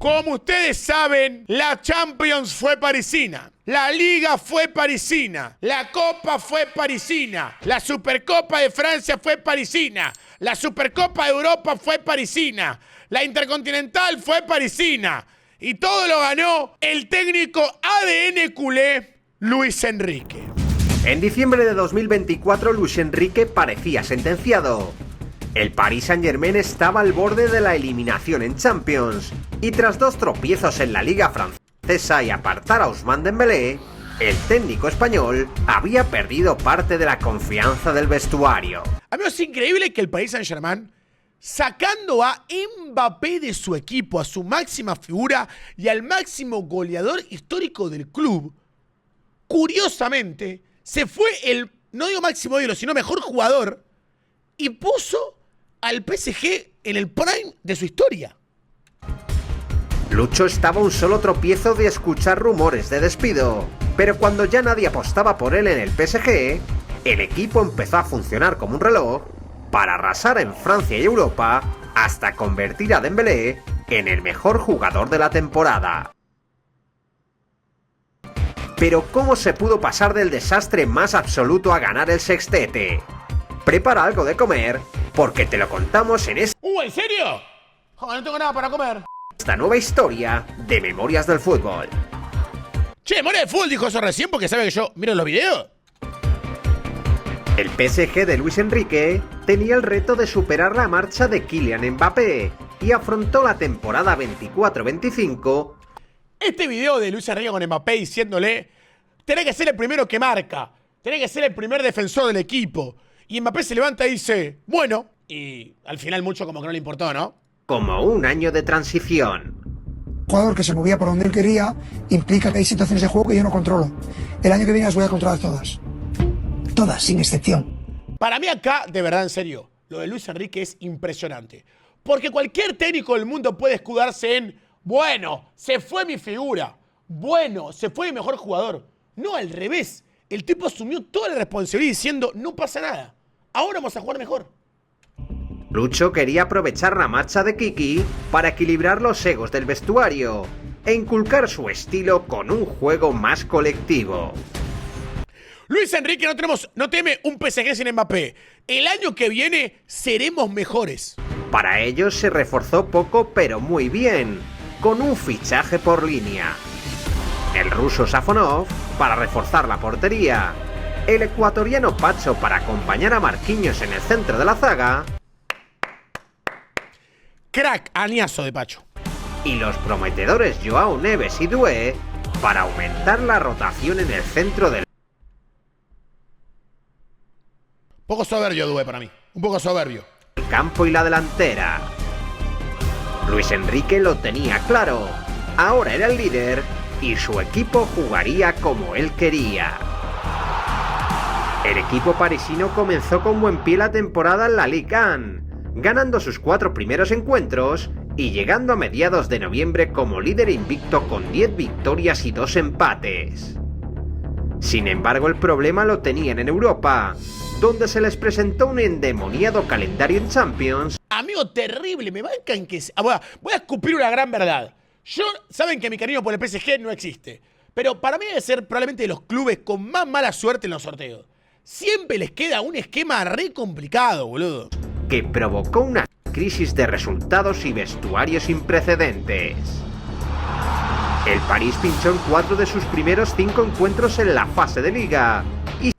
Como ustedes saben, la Champions fue parisina, la Liga fue parisina, la Copa fue parisina, la Supercopa de Francia fue parisina, la Supercopa de Europa fue parisina, la Intercontinental fue parisina y todo lo ganó el técnico ADN culé Luis Enrique. En diciembre de 2024, Luis Enrique parecía sentenciado. El Paris Saint-Germain estaba al borde de la eliminación en Champions, y tras 2 tropiezos en la Liga francesa y apartar a Ousmane Dembélé, el técnico español había perdido parte de la confianza del vestuario. Amigos, es increíble que el Paris Saint-Germain, sacando a Mbappé de su equipo, a su máxima figura y al máximo goleador histórico del club, curiosamente, se fue el, no digo máximo ídolo, sino mejor jugador, y puso al PSG en el prime de su historia. Lucho estaba a un solo tropiezo de escuchar rumores de despido, pero cuando ya nadie apostaba por él en el PSG, el equipo empezó a funcionar como un reloj para arrasar en Francia y Europa hasta convertir a Dembélé en el mejor jugador de la temporada. Pero ¿cómo se pudo pasar del desastre más absoluto a ganar el sextete? Prepara algo de comer, porque te lo contamos en ¿En serio? No tengo nada para comer. esta nueva historia de Memorias del Fútbol. Che, Memoria del Fútbol dijo eso recién porque sabe que yo miro los videos. El PSG de Luis Enrique tenía el reto de superar la marcha de Kylian Mbappé y afrontó la temporada 24-25. Este video de Luis Enrique con Mbappé diciéndole: tenés que ser el primero que marca, tenés que ser el primer defensor del equipo. Y Mbappé se levanta y dice, bueno, y al final mucho como que no le importó, ¿no? Como un año de transición. Jugador que se movía por donde él quería implica que hay situaciones de juego que yo no controlo. El año que viene las voy a controlar todas. Todas, sin excepción. Para mí acá, de verdad, en serio, lo de Luis Enrique es impresionante. Porque cualquier técnico del mundo puede escudarse en, bueno, se fue mi figura. Bueno, se fue mi mejor jugador. No, al revés. El tipo asumió toda la responsabilidad diciendo, no pasa nada. Ahora vamos a jugar mejor. Lucho quería aprovechar la marcha de Kiki para equilibrar los egos del vestuario e inculcar su estilo con un juego más colectivo. Luis Enrique no teme un PSG sin Mbappé. El año que viene seremos mejores. Para ello se reforzó poco pero muy bien, con un fichaje por línea. El ruso Safonov para reforzar la portería, el ecuatoriano Pacho para acompañar a Marquinhos en el centro de la zaga, Crack, añazo de Pacho. y los prometedores Joao Neves y Doué para aumentar la rotación en el centro del Poco soberbio Doué para mí, un poco soberbio. campo y la delantera. Luis Enrique lo tenía claro, ahora era el líder y su equipo jugaría como él quería. El equipo parisino comenzó con buen pie la temporada en la Ligue 1, ganando sus 4 primeros encuentros y llegando a mediados de noviembre como líder invicto con 10 victorias y 2 empates. Sin embargo, el problema lo tenían en Europa, donde se les presentó un endemoniado calendario en Champions. Amigo, terrible, me bancan que... voy a escupir una gran verdad. Saben que mi cariño por el PSG no existe, pero para mí debe ser probablemente de los clubes con más mala suerte en los sorteos. Siempre les queda un esquema re complicado, boludo. Que provocó una crisis de resultados y vestuarios sin precedentes. El París pinchó en 4 de sus primeros 5 encuentros en la fase de Liga. Y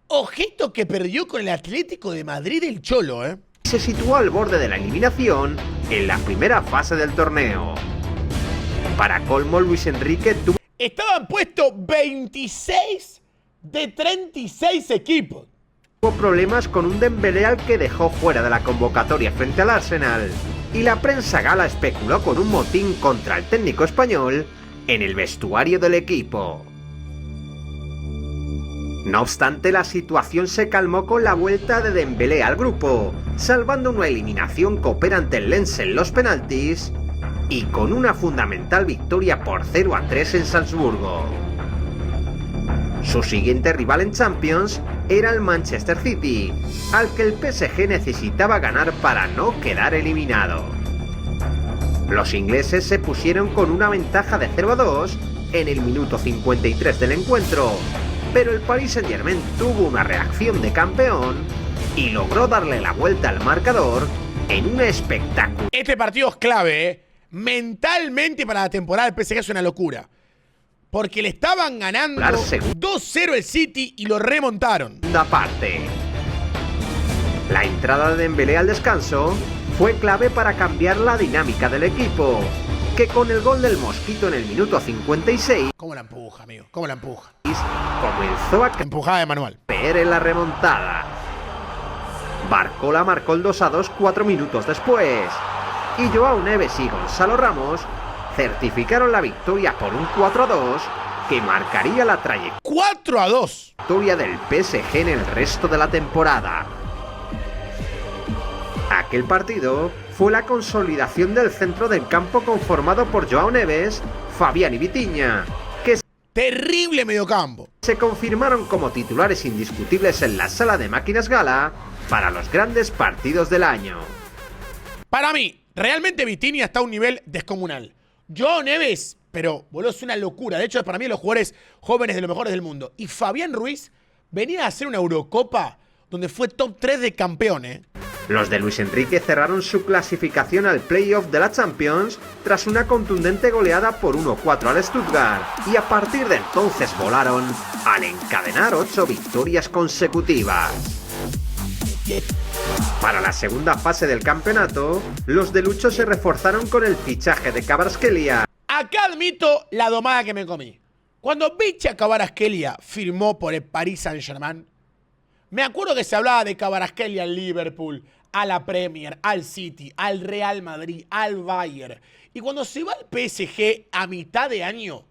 Ojito que perdió con el Atlético de Madrid el Cholo, ¿eh? se situó al borde de la eliminación en la primera fase del torneo. Para colmo, Luis Enrique tuvo Estaban puestos 26 de 36 equipos. problemas con un Dembélé al que dejó fuera de la convocatoria frente al Arsenal, y la prensa gala especuló con un motín contra el técnico español en el vestuario del equipo. No obstante, la situación se calmó con la vuelta de Dembélé al grupo, salvando una eliminación que opera ante el Lens en los penaltis y con una fundamental victoria por 0-3 en Salzburgo. Su siguiente rival en Champions era el Manchester City, al que el PSG necesitaba ganar para no quedar eliminado. Los ingleses se pusieron con una ventaja de 0-2 en el minuto 53 del encuentro, pero el Paris Saint-Germain tuvo una reacción de campeón y logró darle la vuelta al marcador en un espectáculo. Este partido es clave, ¿eh? Mentalmente para la temporada del PSG es una locura. Porque le estaban ganando 2-0 el City y lo remontaron. Segunda parte. La entrada de Dembélé al descanso fue clave para cambiar la dinámica del equipo, que con el gol del Mosquito en el minuto 56... ¿Cómo la empuja, amigo? ¿Cómo la empuja? Comenzó a Empujada de manual. caer en la remontada. Barcola marcó el 2-2 4 minutos después. Y Joao Neves y Gonzalo Ramos certificaron la victoria por un 4-2 que marcaría la trayectoria 4-2 del PSG en el resto de la temporada. Aquel partido fue la consolidación del centro del campo conformado por Joao Neves, Fabián y Vitinha, que Terrible mediocampo. se confirmaron como titulares indiscutibles en la sala de máquinas gala para los grandes partidos del año. Para mí, realmente Vitinha está a un nivel descomunal. Joao Neves, pero boludo, es una locura. De hecho, es para mí de los jugadores jóvenes de los mejores del mundo. Y Fabián Ruiz venía a hacer una Eurocopa donde fue top 3 de campeón, ¿eh? Los de Luis Enrique cerraron su clasificación al playoff de la Champions tras una contundente goleada por 1-4 al Stuttgart, y a partir de entonces volaron al encadenar 8 victorias consecutivas. Para la segunda fase del campeonato, los de Lucho se reforzaron con el fichaje de Kvaratskhelia. Acá admito la domada que me comí. Cuando Vicha Kvaratskhelia firmó por el Paris Saint-Germain, me acuerdo que se hablaba de Kvaratskhelia al Liverpool, a la Premier, al City, al Real Madrid, al Bayern. Y cuando se va al PSG a mitad de año,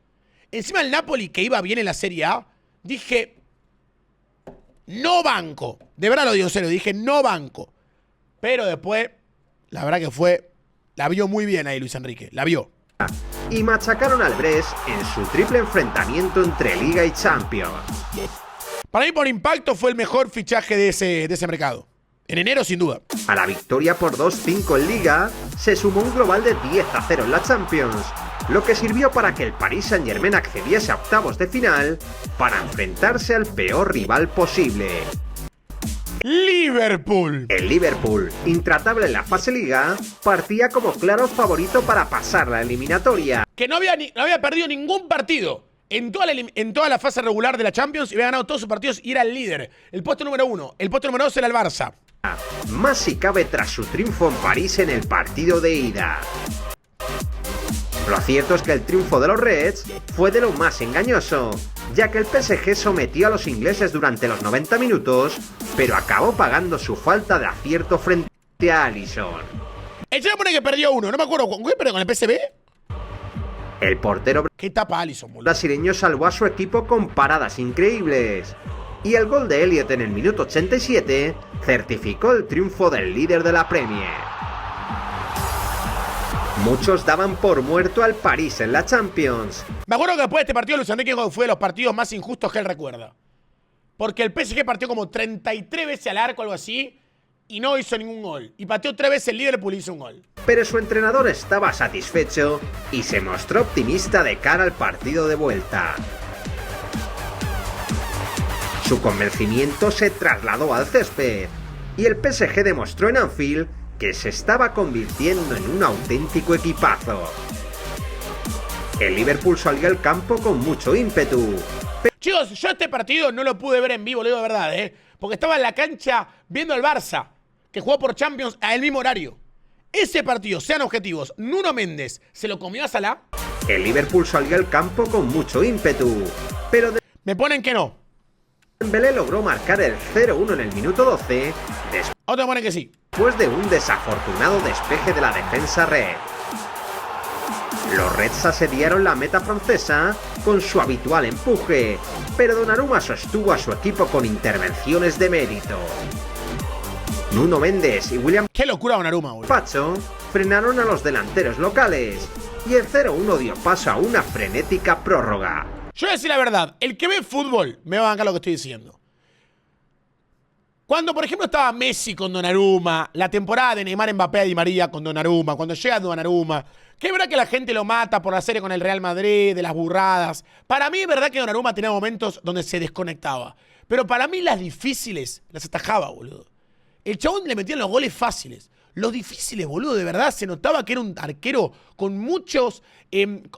encima el Napoli, que iba bien en la Serie A, dije, no banco. De verdad lo digo en serio, dije, no banco. Pero después, la verdad que la vio muy bien ahí Luis Enrique, la vio. Y machacaron al Brest en su triple enfrentamiento entre Liga y Champions. Para mí, por impacto, fue el mejor fichaje de ese mercado. En enero, sin duda. A la victoria por 2-5 en Liga, se sumó un global de 10-0 en la Champions, lo que sirvió para que el Paris Saint-Germain accediese a octavos de final para enfrentarse al peor rival posible. Liverpool. El Liverpool, intratable en la fase Liga, partía como claro favorito para pasar la eliminatoria. Que no había perdido ningún partido en toda la fase regular de la Champions y había ganado todos sus partidos y era el líder. El puesto número 1. El puesto número 2 era el Barça. Más si cabe tras su triunfo en París en el partido de ida. Lo cierto es que el triunfo de los Reds fue de lo más engañoso, ya que el PSG sometió a los ingleses durante los 90 minutos, pero acabó pagando su falta de acierto frente a Alisson. El se pone que perdió uno, no me acuerdo, ¿con qué perdió? ¿Con el PSV? El portero ¿Qué tapa Alisson, boludo? brasileño salvó a su equipo con paradas increíbles, y el gol de Elliott en el minuto 87 certificó el triunfo del líder de la Premier. Muchos daban por muerto al París en la Champions. Me acuerdo que después de este partido Luis Enrique fue de los partidos más injustos que él recuerda. Porque el PSG partió como 33 veces al arco, algo así, y no hizo ningún gol. Y pateó 3 veces el Liverpool y hizo un gol. Pero su entrenador estaba satisfecho y se mostró optimista de cara al partido de vuelta. Su convencimiento se trasladó al césped, y el PSG demostró en Anfield que se estaba convirtiendo en un auténtico equipazo. El Liverpool salió al campo con mucho ímpetu. Chicos, yo este partido no lo pude ver en vivo, lo digo de verdad, porque estaba en la cancha viendo al Barça, que jugó por Champions al mismo horario. Ese partido, sean objetivos, Nuno Méndez se lo comió a Salah. El Liverpool salió al campo con mucho ímpetu, pero Me ponen que no. Dembélé logró marcar el 0-1 en el minuto 12 Otros ponen que sí. después de un desafortunado despeje de la defensa red. Los Reds asediaron la meta francesa con su habitual empuje, pero Donnarumma sostuvo a su equipo con intervenciones de mérito. Nuno Méndez y William Qué locura Donnarumma, boludo. Pacho frenaron a los delanteros locales, y el 0-1 dio paso a una frenética prórroga. Yo voy a decir la verdad, el que ve fútbol me va a bancar lo que estoy diciendo. Cuando, por ejemplo, estaba Messi con Donnarumma, la temporada de Neymar, Mbappé y Di María con Donnarumma, cuando llega Donnarumma, que es verdad que la gente lo mata por la serie con el Real Madrid, de las burradas. Para mí es verdad que Donnarumma tenía momentos donde se desconectaba. Pero para mí las difíciles las atajaba, boludo. El chabón le metían los goles fáciles. Los difíciles, boludo, de verdad, se notaba que era un arquero con muchos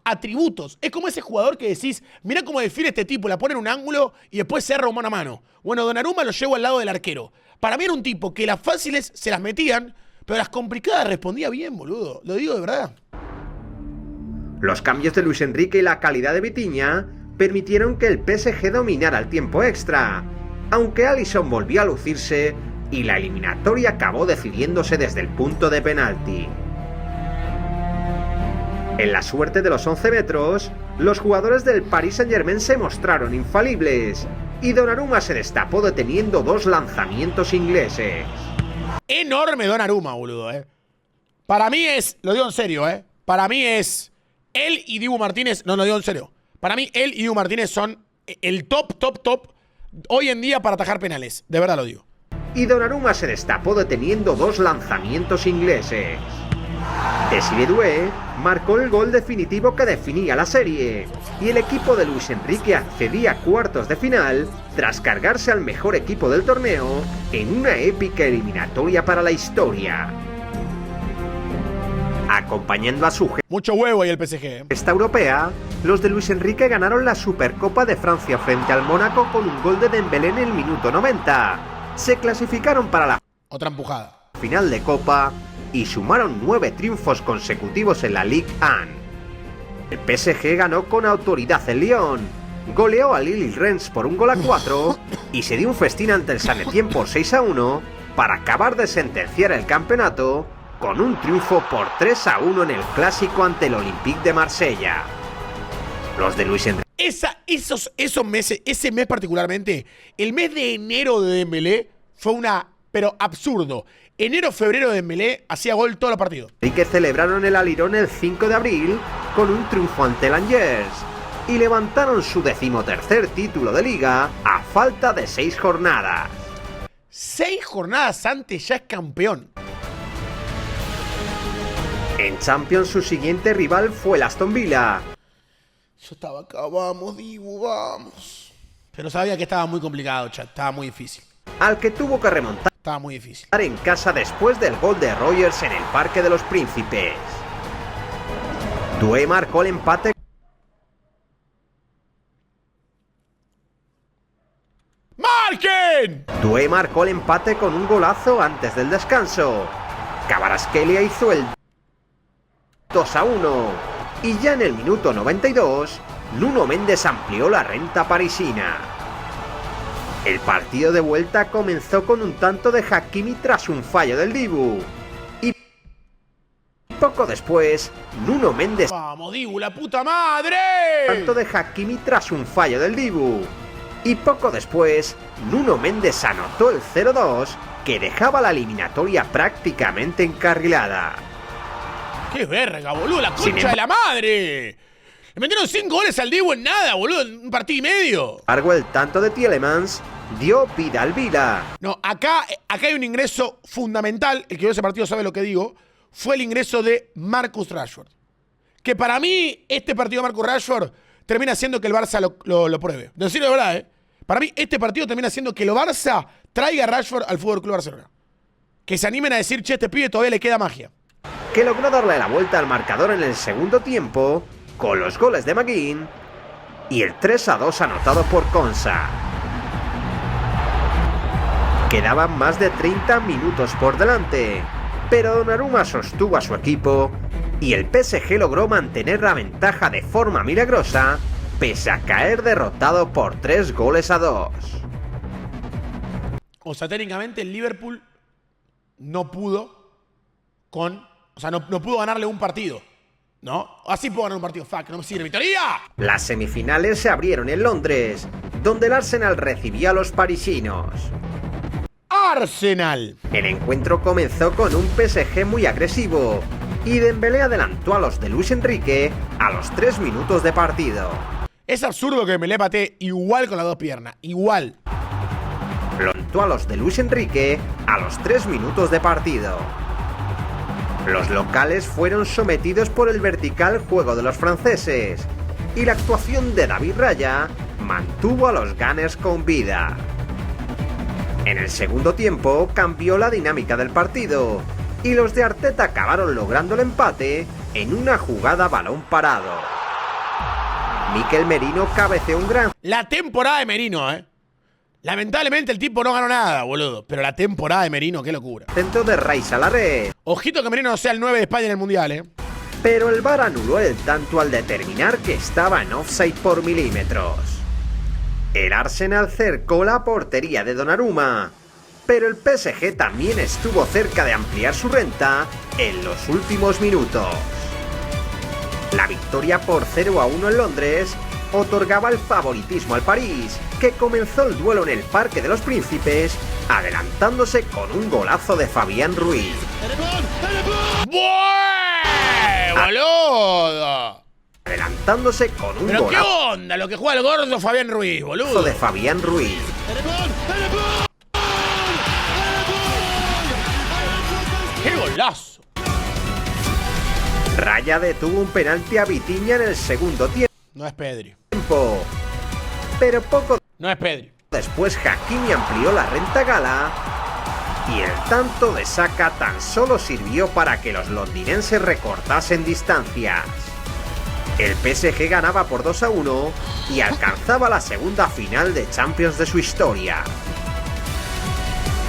atributos. Es como ese jugador que decís, mirá cómo define este tipo, la pone en un ángulo y después cerra mano a mano. Bueno, Donnarumma lo llevo al lado del arquero. Para mí era un tipo que las fáciles se las metían, pero las complicadas respondía bien, boludo. Lo digo de verdad. Los cambios de Luis Enrique y la calidad de Vitinha permitieron que el PSG dominara el tiempo extra, aunque Alisson volvió a lucirse y la eliminatoria acabó decidiéndose desde el punto de penalti. En la suerte de los 11 metros, los jugadores del Paris Saint-Germain se mostraron infalibles y Donnarumma se destapó deteniendo 2 lanzamientos ingleses. Enorme Donnarumma, boludo, Para mí es, lo digo en serio, Para mí es él y Dibu Martínez, no lo digo en serio. Para mí él y Dibu Martínez son el top hoy en día para atajar penales. De verdad lo digo. Y Donnarumma se destapó deteniendo 2 lanzamientos ingleses. Désiré Doué marcó el gol definitivo que definía la serie, y el equipo de Luis Enrique accedía a cuartos de final tras cargarse al mejor equipo del torneo en una épica eliminatoria para la historia. Acompañando a su mucho huevo ahí el PSG. Esta europea, los de Luis Enrique ganaron la Supercopa de Francia frente al Mónaco con un gol de Dembélé en el minuto 90. Se clasificaron para la otra empujada final de Copa y sumaron 9 triunfos consecutivos en la Ligue 1. El PSG ganó con autoridad en Lyon, goleó a Lille y Rennes por 1-4 y se dio un festín ante el Saint-Étienne por 6-1 para acabar de sentenciar el campeonato con un triunfo por 3-1 en el clásico ante el Olympique de Marsella. Los de Luis Enrique. Esos meses, ese mes particularmente, el mes de enero de Dembélé fue pero absurdo. Enero, febrero de Dembélé hacía gol todos los partidos. Y que celebraron el Alirón el 5 de abril con un triunfo ante el Angers y levantaron su 13º título de liga a falta de 6 jornadas. 6 jornadas antes ya es campeón. En Champions su siguiente rival fue el Aston Villa. Yo estaba acá, vamos Dibu, vamos. Pero sabía que estaba muy complicado, chat, estaba muy difícil. Al que tuvo que remontar. Estaba muy difícil. En casa después del gol de Rogers en el Parque de los Príncipes. Doué marcó el empate. ¡Marquen! Doué marcó el empate con un golazo antes del descanso. Kvaratskhelia hizo el 2-1. Y ya en el minuto 92, Nuno Méndez amplió la renta parisina. El partido de vuelta comenzó con un tanto de Hakimi tras un fallo del Dibu. Y poco después, Nuno Méndez... ¡Vamos, Dibu, la puta madre! Tanto de Hakimi tras un fallo del Dibu. Y poco después, Nuno Méndez anotó el 0-2 que dejaba la eliminatoria prácticamente encarrilada. ¡Qué verga, boludo! ¡La concha de la madre! Le metieron 5 goles al Dibu en nada, boludo, en un partido y medio. Cargo el tanto de Tielemans dio vida al Vila. No, acá hay un ingreso fundamental, el que vio ese partido sabe lo que digo, fue el ingreso de Marcus Rashford. Que para mí, este partido de Marcus Rashford termina haciendo que el Barça lo pruebe. De decirlo de verdad, Para mí, este partido termina haciendo que el Barça traiga a Rashford al FC Barcelona. Que se animen a decir, che, este pibe todavía le queda magia. Que logró darle la vuelta al marcador en el segundo tiempo con los goles de McGinn y el 3-2 anotado por Konsa. Quedaban más de 30 minutos por delante, pero Donnarumma sostuvo a su equipo y el PSG logró mantener la ventaja de forma milagrosa pese a caer derrotado por 3-2. O sea, técnicamente el Liverpool no pudo no pudo ganarle un partido, ¿no? Así pudo ganar un partido, fuck, no me sirve. ¡Victoria! Las semifinales se abrieron en Londres, donde el Arsenal recibía a los parisinos. ¡Arsenal! El encuentro comenzó con un PSG muy agresivo y Dembélé adelantó a los de Luis Enrique a los 3 minutos de partido. Es absurdo que Dembélé patee igual con las dos piernas, igual. adelantó a los de Luis Enrique a los 3 minutos de partido. Los locales fueron sometidos por el vertical juego de los franceses y la actuación de David Raya mantuvo a los Gunners con vida. En el segundo tiempo cambió la dinámica del partido y los de Arteta acabaron logrando el empate en una jugada a balón parado. Mikel Merino cabeceó un gran... La temporada de Merino, Lamentablemente el tipo no ganó nada, boludo. Pero la temporada de Merino, qué locura. Centro de Rice a la red. Ojito que Merino no sea el 9 de España en el Mundial, Pero el VAR anuló el tanto al determinar que estaba en offside por milímetros. El Arsenal cercó la portería de Donnarumma, pero el PSG también estuvo cerca de ampliar su renta en los últimos minutos. La victoria por 0-1 en Londres otorgaba el favoritismo al París, que comenzó el duelo en el Parque de los Príncipes, adelantándose con un golazo de Fabián Ruiz. ¡Boludo! Adelantándose con un ¿Pero golazo... qué onda lo que juega el gordo Fabián Ruiz, boludo? de Fabián Ruiz. ¡Qué golazo! Raya detuvo un penalti a Vitinha en el segundo tiempo. No es Pedri. Pero poco No es Pedri. después Hakimi amplió la renta gala y el tanto de Saka tan solo sirvió para que los londinenses recortasen distancias. El PSG ganaba por 2-1 y alcanzaba la segunda final de Champions de su historia.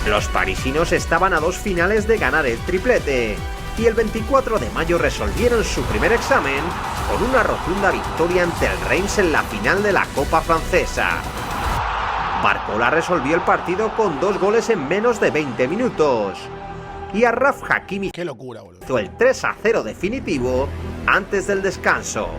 Los parisinos estaban a 2 finales de ganar el triplete y el 24 de mayo resolvieron su primer examen con una rotunda victoria ante el Reims en la final de la Copa Francesa. Barcola resolvió el partido con 2 goles en menos de 20 minutos y Achraf Hakimi Qué locura, boludo. hizo el 3-0 definitivo antes del descanso.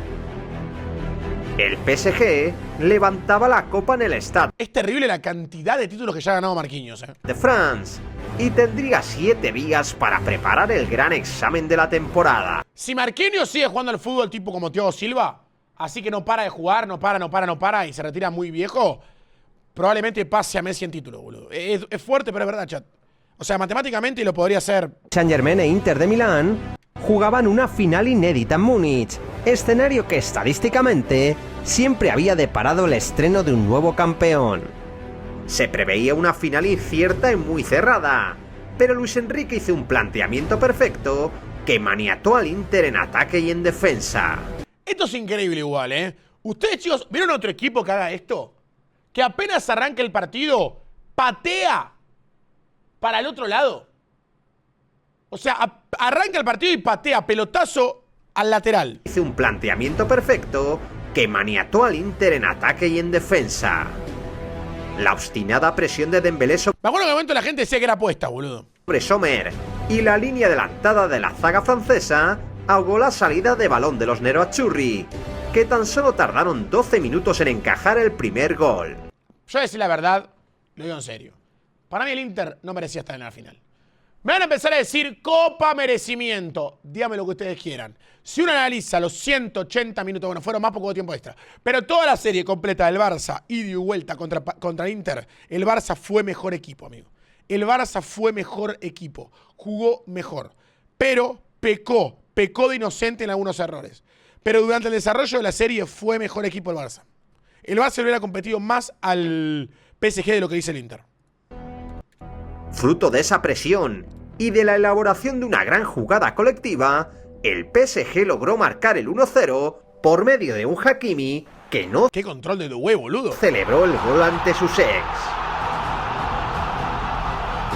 El PSG levantaba la copa en el Stade Es terrible la cantidad de títulos que ya ha ganado Marquinhos, de France y tendría 7 días para preparar el gran examen de la temporada. Si Marquinhos sigue jugando al fútbol tipo como Thiago Silva, así que no para de jugar, no para y se retira muy viejo, probablemente pase a Messi en título, boludo. Es fuerte, pero es verdad, chat. O sea, matemáticamente lo podría hacer. Saint-Germain e Inter de Milán jugaban una final inédita en Múnich, escenario que estadísticamente siempre había deparado el estreno de un nuevo campeón. Se preveía una final incierta y muy cerrada, pero Luis Enrique hizo un planteamiento perfecto que maniató al Inter en ataque y en defensa. Esto es increíble igual, Ustedes, chicos, ¿vieron otro equipo que haga esto? Que apenas arranca el partido, patea para el otro lado. O sea, arranca el partido y patea pelotazo al lateral. Hizo un planteamiento perfecto que maniató al Inter en ataque y en defensa. La obstinada presión de Dembélé Me acuerdo que en un momento la gente decía que era apuesta, boludo. sobre Sommer y la línea adelantada de la zaga francesa ahogó la salida de balón de los Nerazzurri, que tan solo tardaron 12 minutos en encajar el primer gol. Yo voy a decir la verdad, lo digo en serio. Para mí el Inter no merecía estar en la final. Me van a empezar a decir Copa Merecimiento. Dígame lo que ustedes quieran. Si uno analiza los 180 minutos, bueno, fueron más poco tiempo extra, pero toda la serie completa del Barça, ida y vuelta contra Inter, el Barça fue mejor equipo, amigo. El Barça fue mejor equipo. Jugó mejor. Pero pecó de inocente en algunos errores. Pero durante el desarrollo de la serie fue mejor equipo el Barça. El Barça le hubiera competido más al PSG de lo que dice el Inter. Fruto de esa presión y de la elaboración de una gran jugada colectiva, el PSG logró marcar el 1-0 por medio de un Hakimi que no ¡Qué control de Doué, boludo! celebró el gol ante sus ex.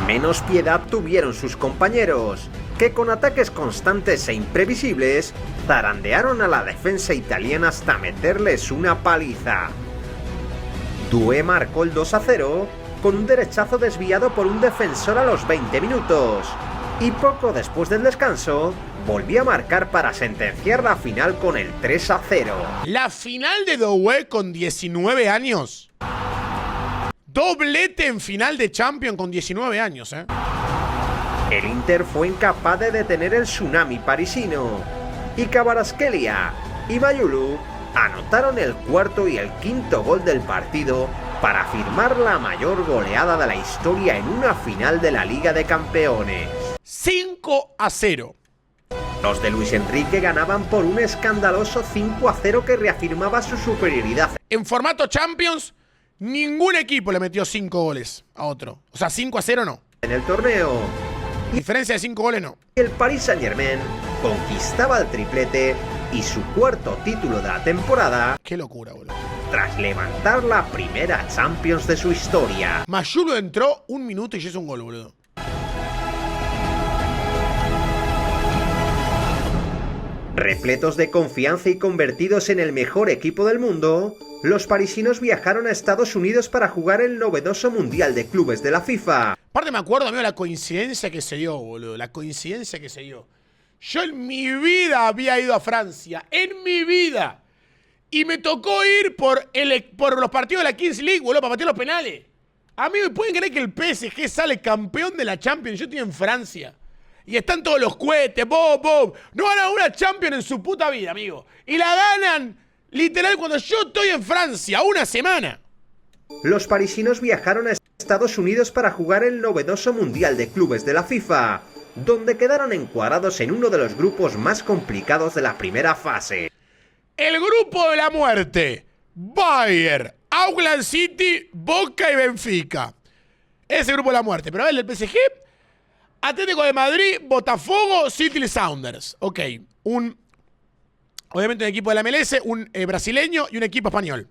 Menos piedad tuvieron sus compañeros, que con ataques constantes e imprevisibles zarandearon a la defensa italiana hasta meterles una paliza. Doué marcó el 2-0 con un derechazo desviado por un defensor a los 20 minutos, y poco después del descanso volvió a marcar para sentenciar la final con el 3-0. La final de Doué con 19 años. Doblete en final de Champions con 19 años, El Inter fue incapaz de detener el tsunami parisino, y Kvaratskhelia y Mayulu anotaron el cuarto y el quinto gol del partido para firmar la mayor goleada de la historia en una final de la Liga de Campeones. 5-0. Los de Luis Enrique ganaban por un escandaloso 5-0 que reafirmaba su superioridad. En formato Champions, ningún equipo le metió 5 goles a otro. O sea, 5-0 no. En el torneo, Diferencia de 5 goles no. el Paris Saint-Germain conquistaba el triplete y su cuarto título de la temporada Qué locura, boludo. tras levantar la primera Champions de su historia. Mayulo entró 1 minuto y ya hizo un gol, boludo. Repletos de confianza y convertidos en el mejor equipo del mundo, los parisinos viajaron a Estados Unidos para jugar el novedoso Mundial de Clubes de la FIFA. Aparte me acuerdo, amigo, la coincidencia que se dio, boludo. La coincidencia que se dio. Yo en mi vida había ido a Francia. En mi vida. Y me tocó ir por los partidos de la Kings League, boludo, para patear los penales. Amigo, ¿y pueden creer que el PSG sale campeón de la Champions? Yo estoy en Francia. Y están todos los cohetes, bob, bob. No ganan una Champions en su puta vida, amigo. Y la ganan, literal, cuando yo estoy en Francia, una semana. Los parisinos viajaron a Estados Unidos para jugar el novedoso Mundial de Clubes de la FIFA, donde quedaron encuadrados en uno de los grupos más complicados de la primera fase. El grupo de la muerte. Bayern, Auckland City, Boca y Benfica. Ese grupo de la muerte. Pero a ver, el PSG, Atlético de Madrid, Botafogo, City Sounders. Ok. Obviamente un equipo de la MLS, un brasileño y un equipo español.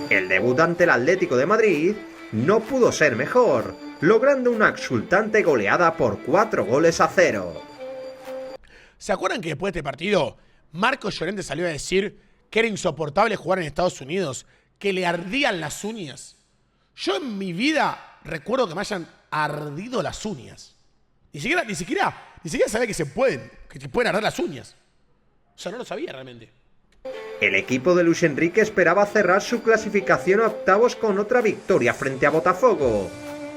El debut ante el Atlético de Madrid no pudo ser mejor, logrando una exultante goleada por 4-0. ¿Se acuerdan que después de este partido, Marcos Llorente salió a decir que era insoportable jugar en Estados Unidos, que le ardían las uñas? Yo en mi vida recuerdo que me hayan ardido las uñas. Ni siquiera sabía que se pueden arder las uñas. O sea, no lo sabía realmente. El equipo de Luis Enrique esperaba cerrar su clasificación a octavos con otra victoria frente a Botafogo,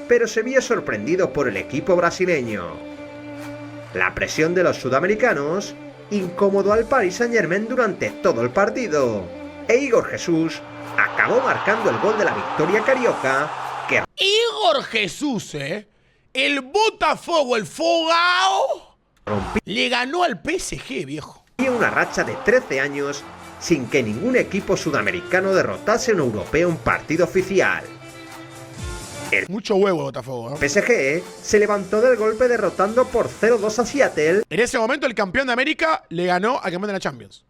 pero se vio sorprendido por el equipo brasileño. La presión de los sudamericanos incomodó al Paris Saint-Germain durante todo el partido, e Igor Jesús acabó marcando el gol de la victoria carioca que Igor Jesús, el Botafogo, el Fogao, le ganó al PSG, viejo. rompía una racha de 13 años sin que ningún equipo sudamericano derrotase a un europeo en partido oficial. Mucho huevo Botafogo, ¿no? PSG se levantó del golpe derrotando por 0-2 a Seattle. En ese momento el campeón de América le ganó al campeón de la Champions.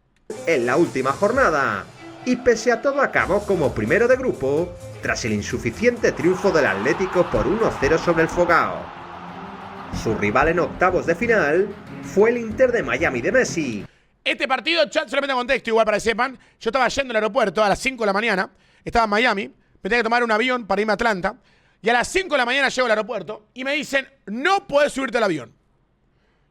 En la última jornada. Y pese a todo acabó como primero de grupo tras el insuficiente triunfo del Atlético por 1-0 sobre el Fogao. Su rival en octavos de final fue el Inter de Miami de Messi. Este partido, chat, solamente en contexto, igual para que sepan, yo estaba yendo al aeropuerto a las 5 de la mañana, estaba en Miami, me tenía que tomar un avión para irme a Atlanta, y a las 5 de la mañana llego al aeropuerto y me dicen, no puedes subirte al avión.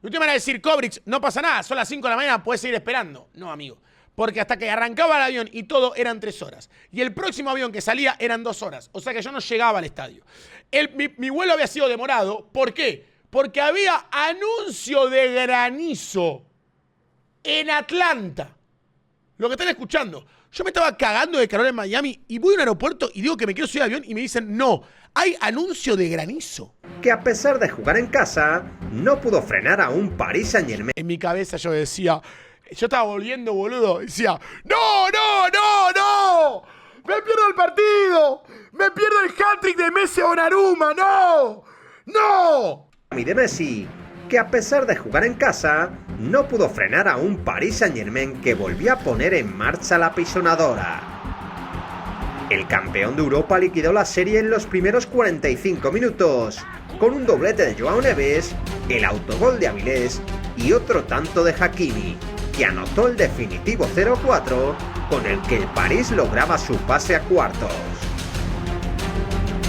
Y usted me va a decir, Cobrix, no pasa nada, son las 5 de la mañana, puedes seguir esperando. No, amigo, porque hasta que arrancaba el avión y todo eran 3 horas. Y el próximo avión que salía eran 2 horas, o sea que yo no llegaba al estadio. Mi vuelo había sido demorado, ¿por qué? Porque había anuncio de granizo en Atlanta. Lo que están escuchando. Yo me estaba cagando de calor en Miami y voy a un aeropuerto y digo que me quiero subir al avión y me dicen, no, hay anuncio de granizo. Que a pesar de jugar en casa, no pudo frenar a un Paris Saint-Germain. En mi cabeza yo decía, yo estaba volviendo, boludo, decía, no, no, no, no, me pierdo el partido, me pierdo el hat-trick de Messi o Donnarumma, no, no. De Messi, que a pesar de jugar en casa, no pudo frenar a un Paris Saint-Germain que volvió a poner en marcha la pisonadora. El campeón de Europa liquidó la serie en los primeros 45 minutos, con un doblete de Joao Neves, el autogol de Avilés y otro tanto de Hakimi, que anotó el definitivo 0-4, con el que el París lograba su pase a cuartos.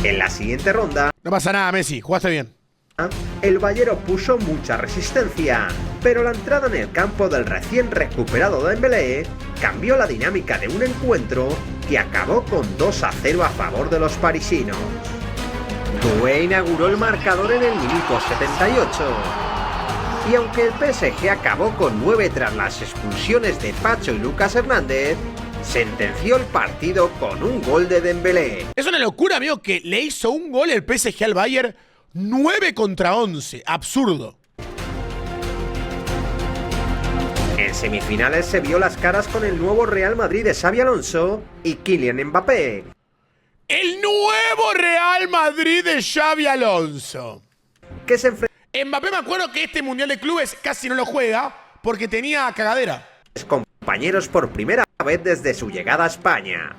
En la siguiente ronda, No pasa nada, Messi, jugaste bien. el Bayern puso mucha resistencia, pero la entrada en el campo del recién recuperado Dembélé cambió la dinámica de un encuentro que acabó con 2-0 a favor de los parisinos. Doué inauguró el marcador en el minuto 78. Y aunque el PSG acabó con 9 tras las expulsiones de Pacho y Lucas Hernández, sentenció el partido con un gol de Dembélé. Es una locura, amigo, que le hizo un gol el PSG al Bayern 9-11. Absurdo. En semifinales se vio las caras con el nuevo Real Madrid de Xabi Alonso y Kylian Mbappé. El nuevo Real Madrid de Xabi Alonso. Que se enfrentó Mbappé, me acuerdo que este Mundial de Clubes casi no lo juega porque tenía cagadera. compañeros por primera vez desde su llegada a España.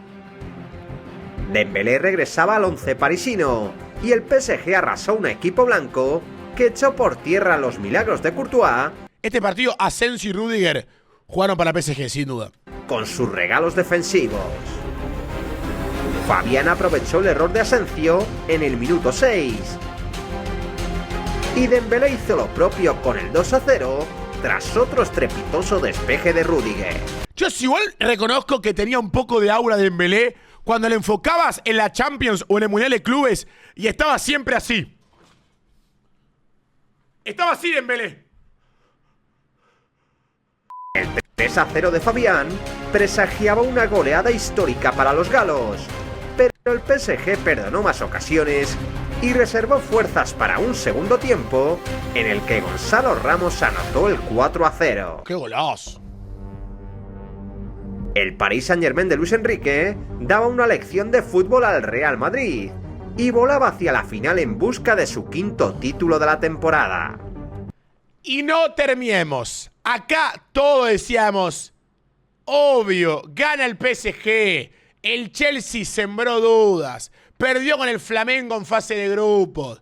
Dembélé regresaba al once parisino y el PSG arrasó un equipo blanco que echó por tierra los milagros de Courtois. Este partido, Asensio y Rüdiger jugaron para PSG, sin duda. Con sus regalos defensivos. Fabián aprovechó el error de Asensio en el minuto 6. Y Dembélé hizo lo propio con el 2-0 tras otro estrepitoso despeje de Rüdiger. Yo igual reconozco que tenía un poco de aura de Dembélé cuando le enfocabas en la Champions o en el Mundial de Clubes y estaba siempre así. Estaba así Dembélé. El 3-0 de Fabián presagiaba una goleada histórica para los galos, pero el PSG perdonó más ocasiones y reservó fuerzas para un segundo tiempo en el que Gonzalo Ramos anotó el 4-0. ¡Qué golazo! El Paris Saint-Germain de Luis Enrique daba una lección de fútbol al Real Madrid y volaba hacia la final en busca de su quinto título de la temporada. Y no terminemos. Acá todos decíamos, obvio, gana el PSG. El Chelsea sembró dudas. Perdió con el Flamengo en fase de grupos.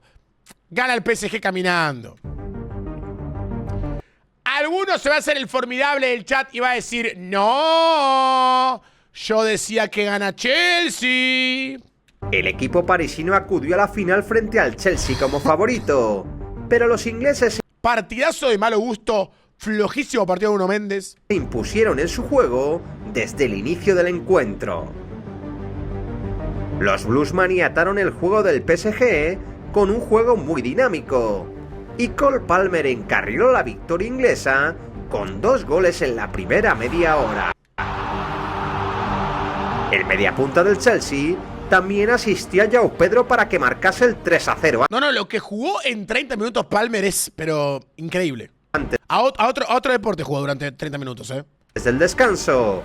Gana el PSG caminando. Alguno se va a hacer el formidable del chat y va a decir, no, yo decía que gana Chelsea. El equipo parisino acudió a la final frente al Chelsea como favorito, pero los ingleses Partidazo de malo gusto, flojísimo partido de Nuno Méndez. se impusieron en su juego desde el inicio del encuentro. Los Blues maniataron el juego del PSG con un juego muy dinámico, y Cole Palmer encarriló la victoria inglesa con 2 goles en la primera media hora. El mediapunta del Chelsea también asistió a João Pedro para que marcase el 3-0. No, lo que jugó en 30 minutos Palmer es, pero increíble. Antes A otro deporte jugó durante 30 minutos, del descanso.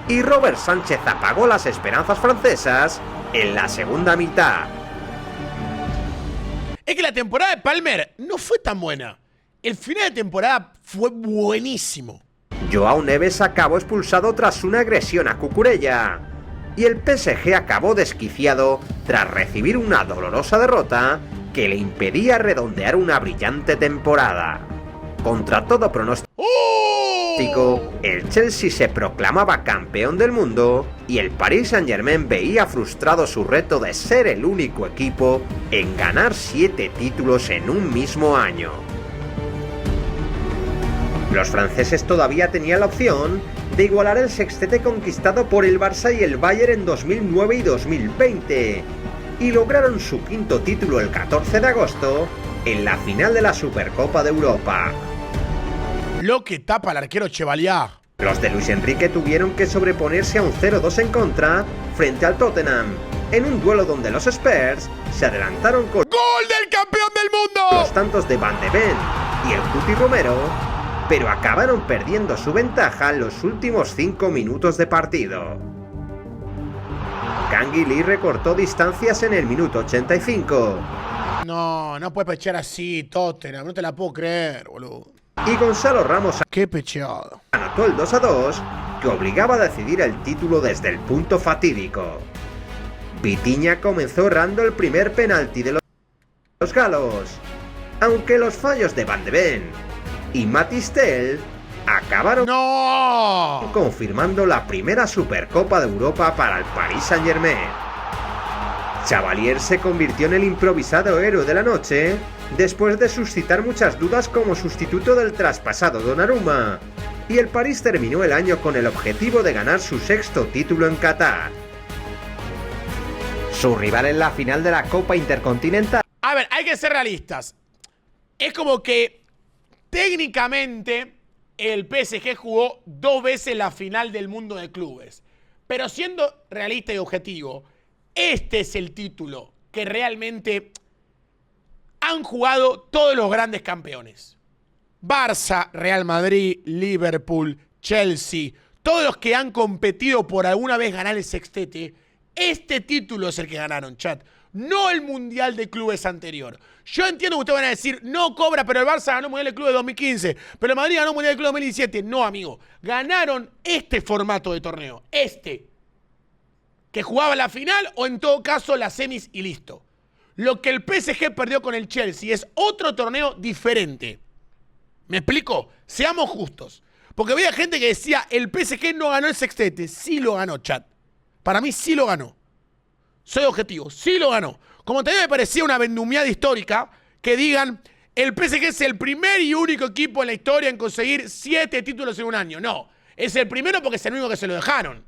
Y Robert Sánchez apagó las esperanzas francesas en la segunda mitad. Es que la temporada de Palmer no fue tan buena. El final de temporada fue buenísimo. Joao Neves acabó expulsado tras una agresión a Cucurella. Y el PSG acabó desquiciado tras recibir una dolorosa derrota que le impedía redondear una brillante temporada. Contra todo pronóstico, el Chelsea se proclamaba campeón del mundo y el Paris Saint-Germain veía frustrado su reto de ser el único equipo en ganar 7 títulos en un mismo año. Los franceses todavía tenían la opción de igualar el sextete conquistado por el Barça y el Bayern en 2009 y 2020, y lograron su quinto título el 14 de agosto en la final de la Supercopa de Europa. Lo que tapa el arquero Chevalier. Los de Luis Enrique tuvieron que sobreponerse a un 0-2 en contra frente al Tottenham, en un duelo donde los Spurs se adelantaron con ¡Gol del campeón del mundo! los tantos de Van de Ven y el Cuti Romero, pero acabaron perdiendo su ventaja en los últimos 5 minutos de partido. Kang Lee recortó distancias en el minuto 85 No puedes pechear así, Tottenham. No te la puedo creer, boludo. y Gonzalo Ramos Qué pecheado. anotó el 2-2 que obligaba a decidir el título desde el punto fatídico. Vitinha comenzó errando el primer penalti de los galos, aunque los fallos de Van de Ven y Matistel acabaron ¡No! confirmando la primera Supercopa de Europa para el Paris Saint-Germain. Chevalier se convirtió en el improvisado héroe de la noche después de suscitar muchas dudas como sustituto del traspasado Donnarumma, y el París terminó el año con el objetivo de ganar su 6º título en Qatar. Su rival en la final de la Copa Intercontinental. A ver, hay que ser realistas. Es como que técnicamente el PSG jugó 2 veces la final del mundo de clubes. Pero siendo realista y objetivo, este es el título que realmente han jugado todos los grandes campeones. Barça, Real Madrid, Liverpool, Chelsea, todos los que han competido por alguna vez ganar el sextete, este título es el que ganaron, chat. No el Mundial de Clubes anterior. Yo entiendo que ustedes van a decir, no Cobra, pero el Barça ganó el Mundial de Clubes de 2015, pero el Madrid ganó el Mundial de Clubes de 2017. No, amigo. Ganaron este formato de torneo. Este. Que jugaba la final o en todo caso las semis y listo. Lo que el PSG perdió con el Chelsea es otro torneo diferente. ¿Me explico? Seamos justos. Porque había gente que decía, el PSG no ganó el sextete. Sí lo ganó, chat. Para mí sí lo ganó. Soy objetivo, sí lo ganó. Como también me parecía una vendumiada histórica que digan, el PSG es el primer y único equipo en la historia en conseguir 7 títulos en un año. No, es el primero porque es el único que se lo dejaron.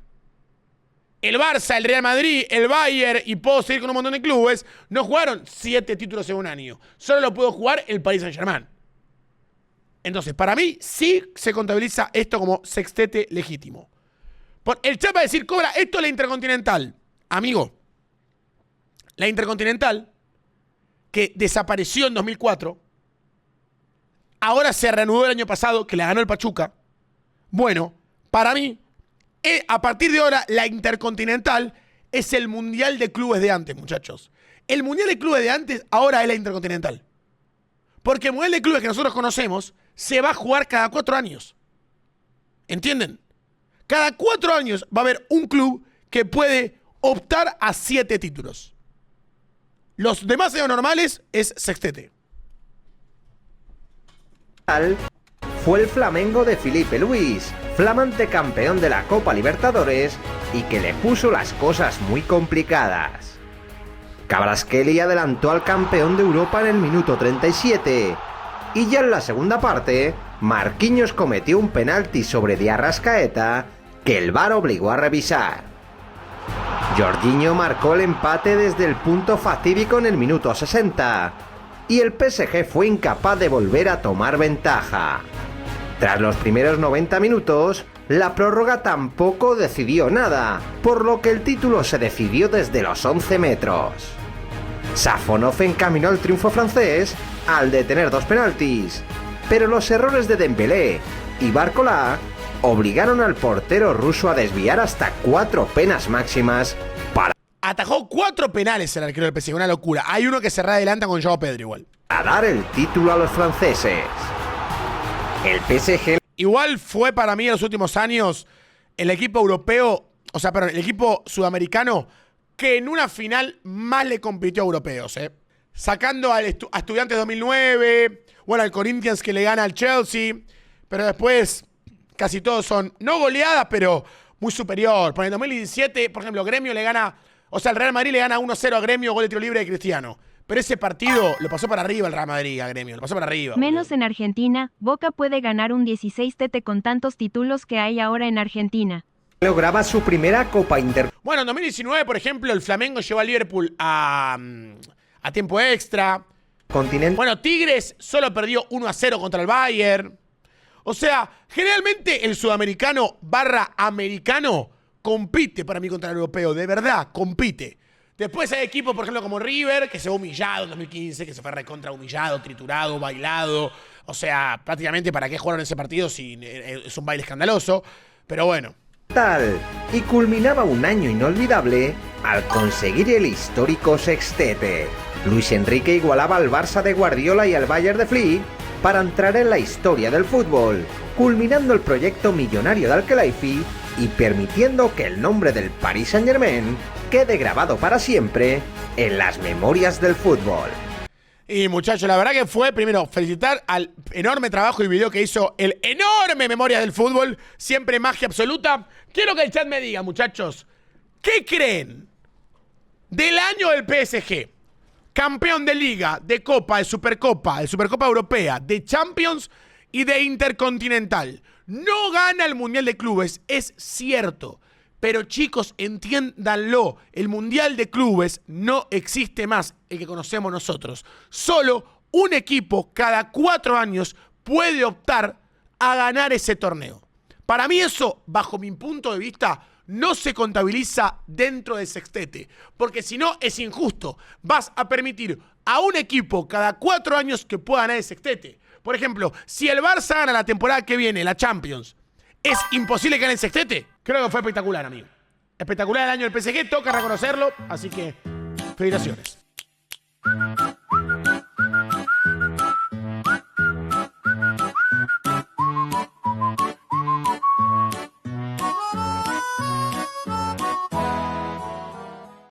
El Barça, el Real Madrid, el Bayern y puedo seguir con un montón de clubes, no jugaron 7 títulos en un año. Solo lo pudo jugar el Paris Saint-Germain. Entonces, para mí sí se contabiliza esto como sextete legítimo. El chat va a decir, Cobra, esto es la Intercontinental. Amigo, la Intercontinental, que desapareció en 2004, ahora se reanudó el año pasado, que la ganó el Pachuca. Bueno, para mí, a partir de ahora, la Intercontinental es el Mundial de Clubes de antes, muchachos. El Mundial de Clubes de antes ahora es la Intercontinental. Porque el Mundial de Clubes que nosotros conocemos se va a jugar cada 4 años. ¿Entienden? Cada 4 años va a haber un club que puede optar a 7 títulos. Los demás años normales es sextete. Fue el Flamengo de Filipe Luis, flamante campeón de la Copa Libertadores y que le puso las cosas muy complicadas. Kvaratskhelia adelantó al campeón de Europa en el minuto 37 y ya en la segunda parte, Marquinhos cometió un penalti sobre Di Arrascaeta que el VAR obligó a revisar. Jorginho marcó el empate desde el punto fatídico en el minuto 60 y el PSG fue incapaz de volver a tomar ventaja. Tras los primeros 90 minutos, la prórroga tampoco decidió nada, por lo que el título se decidió desde los 11 metros. Safonov encaminó el triunfo francés al detener 2 penaltis, pero los errores de Dembélé y Barcola obligaron al portero ruso a desviar hasta 4 penas máximas para... Atajó 4 penales el arquero del PSG, una locura. Hay uno que se readelanta con Joao Pedro igual. A dar el título a los franceses. El PSG... Igual fue para mí en los últimos años el equipo europeo, o sea, perdón, el equipo sudamericano que en una final más le compitió a europeos, sacando a Estudiantes 2009, bueno, al Corinthians que le gana al Chelsea, pero después casi todos son, no goleadas, pero muy superior. Por el 2017, por ejemplo, Gremio le gana, o sea, el Real Madrid le gana 1-0 a Gremio, gol de tiro libre de Cristiano. Pero ese partido lo pasó para arriba el Real Madrid a Gremio, lo pasó para arriba. Menos en Argentina, Boca puede ganar un 16-tete con tantos títulos que hay ahora en Argentina. Lograba su primera Copa Inter... Bueno, en 2019, por ejemplo, el Flamengo llevó al Liverpool a tiempo extra. Bueno, Tigres solo perdió 1-0 contra el Bayern. O sea, generalmente el sudamericano / americano compite para mí contra el europeo. De verdad, compite. Después hay equipos, por ejemplo, como River, que se va humillado en 2015, que se fue recontra humillado, triturado, bailado. O sea, prácticamente para qué jugaron ese partido si es un baile escandaloso. Pero bueno. Y culminaba un año inolvidable al conseguir el histórico sextete. Luis Enrique igualaba al Barça de Guardiola y al Bayern de Flick para entrar en la historia del fútbol, culminando el proyecto millonario de Al-Khelaifi y permitiendo que el nombre del Paris Saint-Germain quede grabado para siempre en las memorias del fútbol. Y muchachos, la verdad que fue, primero, felicitar al enorme trabajo y video que hizo el enorme Memoria del Fútbol, siempre magia absoluta. Quiero que el chat me diga, muchachos, ¿qué creen del año del PSG? Campeón de Liga, de Copa, de Supercopa Europea, de Champions y de Intercontinental. No gana el Mundial de Clubes, es cierto. Pero chicos, entiéndanlo, el Mundial de Clubes no existe más, el que conocemos nosotros. Solo un equipo cada 4 años puede optar a ganar ese torneo. Para mí eso, bajo mi punto de vista, no se contabiliza dentro del sextete, porque si no es injusto. Vas a permitir a un equipo cada 4 años que pueda ganar el sextete. Por ejemplo, si el Barça gana la temporada que viene, la Champions, ¿es imposible que gane el sextete? Creo que fue espectacular, amigo. Espectacular el año del PSG, toca reconocerlo, así que felicitaciones.